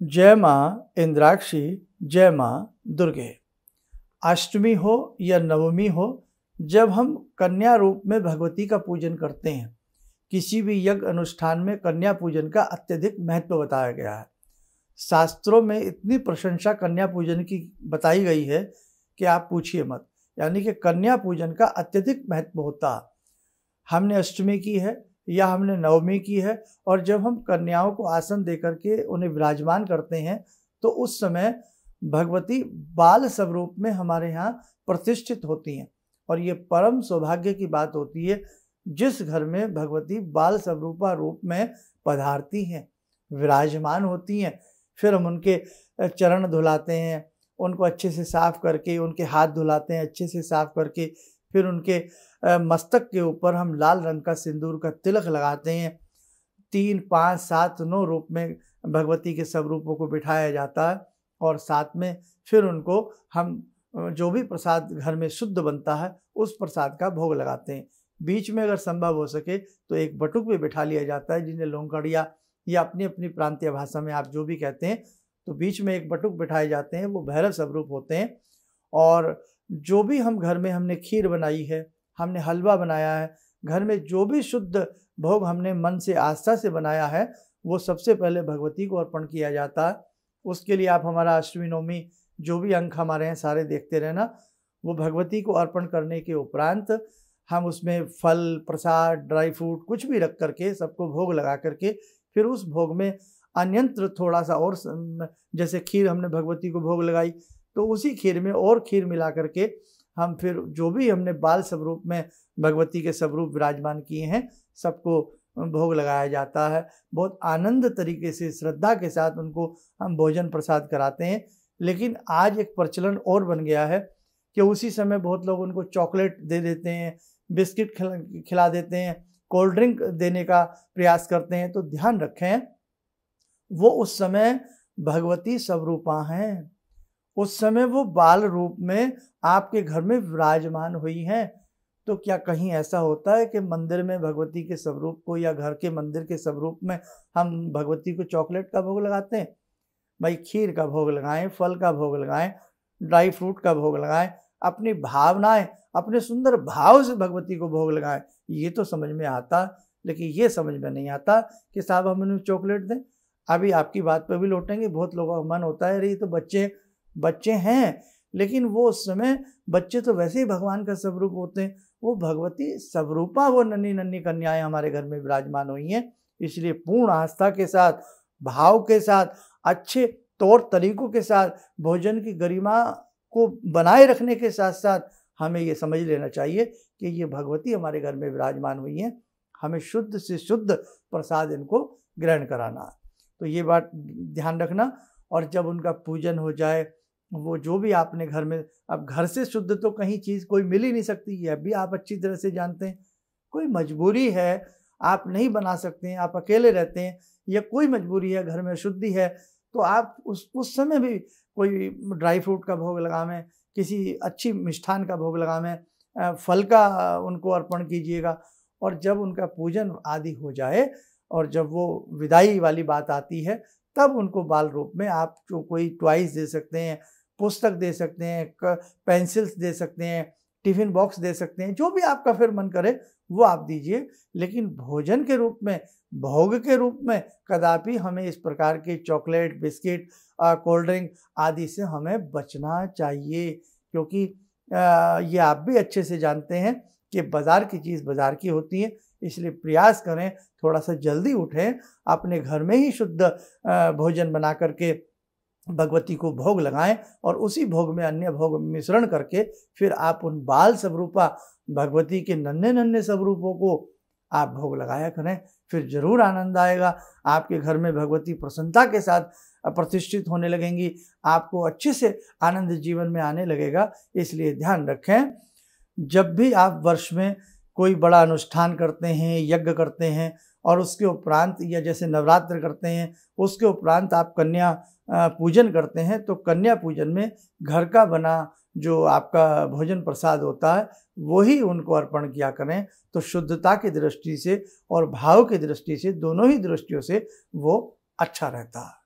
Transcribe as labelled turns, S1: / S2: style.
S1: जय माँ इंद्राक्षी, जय माँ दुर्गे। अष्टमी हो या नवमी हो, जब हम कन्या रूप में भगवती का पूजन करते हैं, किसी भी यज्ञ अनुष्ठान में कन्या पूजन का अत्यधिक महत्व बताया गया है। शास्त्रों में इतनी प्रशंसा कन्या पूजन की बताई गई है कि आप पूछिए मत। यानी कि कन्या पूजन का अत्यधिक महत्व होता है। हमने अष्टमी की है या हमने नवमी की है, और जब हम कन्याओं को आसन दे करके उन्हें विराजमान करते हैं तो उस समय भगवती बाल स्वरूप में हमारे यहाँ प्रतिष्ठित होती हैं। और ये परम सौभाग्य की बात होती है जिस घर में भगवती बाल स्वरूपा रूप में पधारती हैं, विराजमान होती हैं। फिर हम उनके चरण धुलाते हैं, उनको अच्छे से साफ करके उनके हाथ धुलाते हैं अच्छे से साफ करके। फिर उनके मस्तक के ऊपर हम लाल रंग का सिंदूर का तिलक लगाते हैं। 3, 5, 7, 9 रूप में भगवती के सब रूपों को बिठाया जाता है। और साथ में फिर उनको हम जो भी प्रसाद घर में शुद्ध बनता है उस प्रसाद का भोग लगाते हैं। बीच में अगर संभव हो सके तो एक बटुक भी बिठा लिया जाता है, जिन्हें लोंकड़िया या अपनी अपनी प्रांतीय भाषा में आप जो भी कहते हैं, तो बीच में एक बटुक बिठाए जाते हैं। वो भैरव स्वरूप होते हैं। और जो भी हम घर में हमने खीर बनाई है, हमने हलवा बनाया है, घर में जो भी शुद्ध भोग हमने मन से आस्था से बनाया है, वो सबसे पहले भगवती को अर्पण किया जाता है। उसके लिए आप हमारा अष्टमी नवमी जो भी अंक हमारे हैं सारे देखते रहना। वो भगवती को अर्पण करने के उपरांत हम उसमें फल, प्रसाद, ड्राई फ्रूट कुछ भी रख करके सबको भोग लगा करके फिर उस भोग में अन्यंत्र थोड़ा सा और, जैसे खीर हमने भगवती को भोग लगाई तो उसी खीर में और खीर मिला करके हम फिर जो भी हमने बाल स्वरूप में भगवती के स्वरूप विराजमान किए हैं सबको भोग लगाया जाता है। बहुत आनंद तरीके से श्रद्धा के साथ उनको हम भोजन प्रसाद कराते हैं। लेकिन आज एक प्रचलन और बन गया है कि उसी समय बहुत लोग उनको चॉकलेट दे देते हैं, बिस्किट खिला देते हैं, कोल्ड ड्रिंक देने का प्रयास करते हैं। तो ध्यान रखें, वो उस समय भगवती स्वरूपा हैं। उस समय वो बाल रूप में आपके घर में विराजमान हुई हैं। तो क्या कहीं ऐसा होता है कि मंदिर में भगवती के स्वरूप को या घर के मंदिर के स्वरूप में हम भगवती को चॉकलेट का भोग लगाते हैं? भाई खीर का भोग लगाएं, फल का भोग लगाएं, ड्राई फ्रूट का भोग लगाएं, अपनी भावनाएं, अपने सुंदर भाव से भगवती को भोग लगाएं। ये तो समझ में आता, लेकिन ये समझ में नहीं आता कि साहब हम उन्हें चॉकलेट दें। अभी आपकी बात पर भी लौटेंगे। बहुत लोगों का मन होता है अरे ये तो बच्चे हैं, लेकिन वो उस समय बच्चे तो वैसे ही भगवान का स्वरूप होते हैं। वो भगवती स्वरूपा वो नन्ही नन्ही कन्याएं हमारे घर में विराजमान हुई हैं। इसलिए पूर्ण आस्था के साथ, भाव के साथ, अच्छे तौर तरीकों के साथ, भोजन की गरिमा को बनाए रखने के साथ साथ हमें ये समझ लेना चाहिए कि ये भगवती हमारे घर में विराजमान हुई हैं। हमें शुद्ध से शुद्ध प्रसाद इनको ग्रहण कराना है। तो ये बात ध्यान रखना। और जब उनका पूजन हो जाए, वो जो भी आपने घर में, अब घर से शुद्ध तो कहीं चीज़ कोई मिल ही नहीं सकती, यह भी आप अच्छी तरह से जानते हैं। कोई मजबूरी है, आप नहीं बना सकते हैं, आप अकेले रहते हैं, या कोई मजबूरी है, घर में अशुद्धि है, तो आप उस समय भी कोई ड्राई फ्रूट का भोग लगावें, किसी अच्छी मिष्ठान का भोग लगावें, फल का उनको अर्पण कीजिएगा। और जब उनका पूजन आदि हो जाए और जब वो विदाई वाली बात आती है, तब उनको बाल रूप में आप जो कोई टॉयज दे सकते हैं, पुस्तक दे सकते हैं, पेंसिल्स दे सकते हैं, टिफिन बॉक्स दे सकते हैं, जो भी आपका फिर मन करे वो आप दीजिए। लेकिन भोजन के रूप में, भोग के रूप में कदापि हमें इस प्रकार के चॉकलेट, बिस्किट, कोल्ड ड्रिंक आदि से हमें बचना चाहिए। क्योंकि ये आप भी अच्छे से जानते हैं कि बाज़ार की चीज़ बाज़ार की होती है। इसलिए प्रयास करें, थोड़ा सा जल्दी उठें, अपने घर में ही शुद्ध भोजन बना करके भगवती को भोग लगाएं और उसी भोग में अन्य भोग मिश्रण करके फिर आप उन बाल स्वरूपा भगवती के नन्हे नन्हे स्वरूपों को आप भोग लगाया करें। फिर जरूर आनंद आएगा। आपके घर में भगवती प्रसन्नता के साथ प्रतिष्ठित होने लगेंगी, आपको अच्छे से आनंद जीवन में आने लगेगा। इसलिए ध्यान रखें, जब भी आप वर्ष में कोई बड़ा अनुष्ठान करते हैं, यज्ञ करते हैं, और उसके उपरांत या जैसे नवरात्र करते हैं, उसके उपरांत आप कन्या पूजन करते हैं, तो कन्या पूजन में घर का बना जो आपका भोजन प्रसाद होता है वही उनको अर्पण किया करें। तो शुद्धता की दृष्टि से और भाव की दृष्टि से, दोनों ही दृष्टियों से वो अच्छा रहता है।